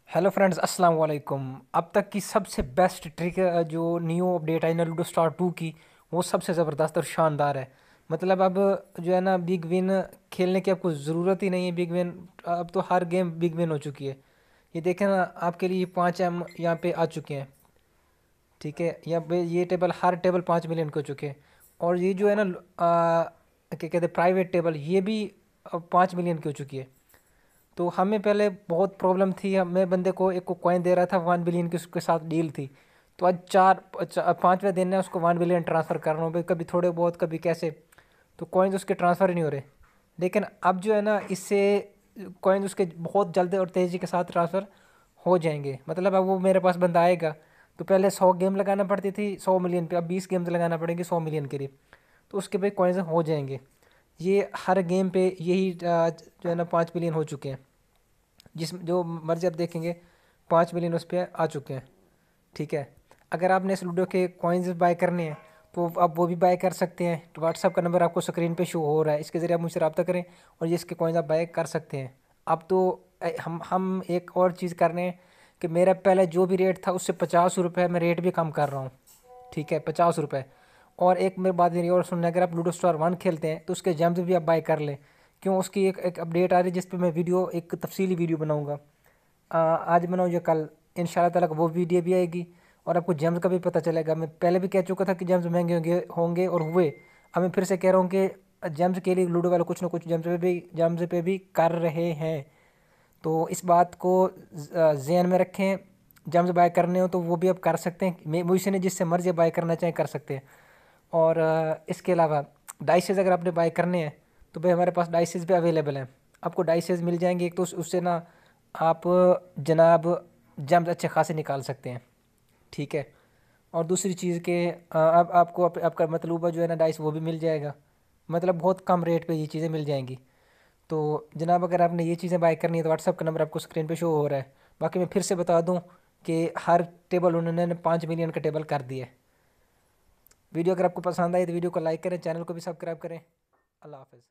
Hello friends, अस्सलाम वालेकुम। अब तक की सबसे बेस्ट ट्रिक जो न्यू अपडेट आई ना लूडो स्टार 2 की, वो सबसे ज़बरदस्त और शानदार है। मतलब अब जो है ना, बिग विन खेलने की आपको ज़रूरत ही नहीं है। बिग विन अब तो हर गेम बिग विन हो चुकी है। ये देखें ना, आपके लिए 5 M यहाँ पे आ चुके हैं। ठीक है, यहाँ पे ये टेबल, हर टेबल 5 मिलियन के हो चुके हैं। और ये जो है ना, क्या कहते हैं, प्राइवेट टेबल, ये भी 5 मिलियन की हो चुकी है। तो हमें पहले बहुत प्रॉब्लम थी। मैं बंदे को एक को कॉइन दे रहा था 1 बिलियन की, उसके साथ डील थी। तो आज 5वें दिन है, उसको 1 बिलियन ट्रांसफ़र कर रहा हूँ भाई, कभी थोड़े बहुत कभी कैसे। तो कॉइन्स उसके ट्रांसफ़र ही नहीं हो रहे। लेकिन अब जो है ना, इससे कॉइन्स उसके बहुत जल्दी और तेज़ी के साथ ट्रांसफ़र हो जाएंगे। मतलब अब वो मेरे पास बंदा आएगा, तो पहले 100 गेम लगाना पड़ती थी 100 मिलियन पे, अब 20 गेम्स लगाना पड़ेंगे 100 मिलियन के लिए। तो उसके भाई कॉइन्स हो जाएंगे। ये हर गेम पे यही जो है ना, 5 बिलियन हो चुके हैं। जिस जो मर्जी आप देखेंगे, 5 मिलियन उस पर आ चुके हैं। ठीक है, अगर आपने इस लूडो के कॉइन्स बाय करने हैं तो आप वो भी बाय कर सकते हैं। तो व्हाट्सअप का नंबर आपको स्क्रीन पे शो हो रहा है, इसके ज़रिए आप मुझसे रब्ता करें और ये इसके कॉइन्स आप बाय कर सकते हैं। अब तो हम एक और चीज़ कर रहे हैं कि मेरा पहले जो भी रेट था उससे 50 रुपये मैं रेट भी कम कर रहा हूँ। ठीक है, 50 रुपये। और एक मेरी बात मेरी और सुनना, अगर आप लूडो स्टार 1 खेलते हैं तो उसके जेम्स भी आप बाय कर लें। क्यों, उसकी एक अपडेट आ रही है जिस पे मैं वीडियो, एक तफसीली वीडियो बनाऊंगा। आज बनाऊँ या कल, इंशाल्लाह ताला वो वीडियो भी आएगी। और आपको जेम्स का भी पता चलेगा। मैं पहले भी कह चुका था कि जेम्स महंगे होंगे होंगे और हुए। अब मैं फिर से कह रहा हूँ कि जेम्स के लिए लूडो वाले कुछ ना कुछ जेम्स पे भी कर रहे हैं। तो इस बात को ज़हन में रखें। जेम्स बाय करने हो तो वो भी आप कर सकते हैं, मैं मुझसे नहीं, जिससे मर्जी बाय करना चाहें कर सकते हैं। और इसके अलावा डाइसेस अगर आपने बाय करने हैं तो भाई हमारे पास डाइसेस भी अवेलेबल हैं। आपको डाइसेस मिल जाएंगे। एक तो उससे ना आप जनाब जम्स अच्छे खासे निकाल सकते हैं। ठीक है, और दूसरी चीज़ के अब आपको आपका मतलूबा जो है ना डाइस, वो भी मिल जाएगा। मतलब बहुत कम रेट पे ये चीज़ें मिल जाएंगी। तो जनाब, अगर आपने ये चीज़ें बाय करनी है तो व्हाट्सअप का नंबर आपको स्क्रीन पे शो हो रहा है। बाकी मैं फिर से बता दूं कि हर टेबल उन्होंने 5 मिलियन का टेबल कर दिया है। वीडियो अगर आपको पसंद आई तो वीडियो को लाइक करें, चैनल को भी सब्सक्राइब करें। अल्लाह हाफ़िज़।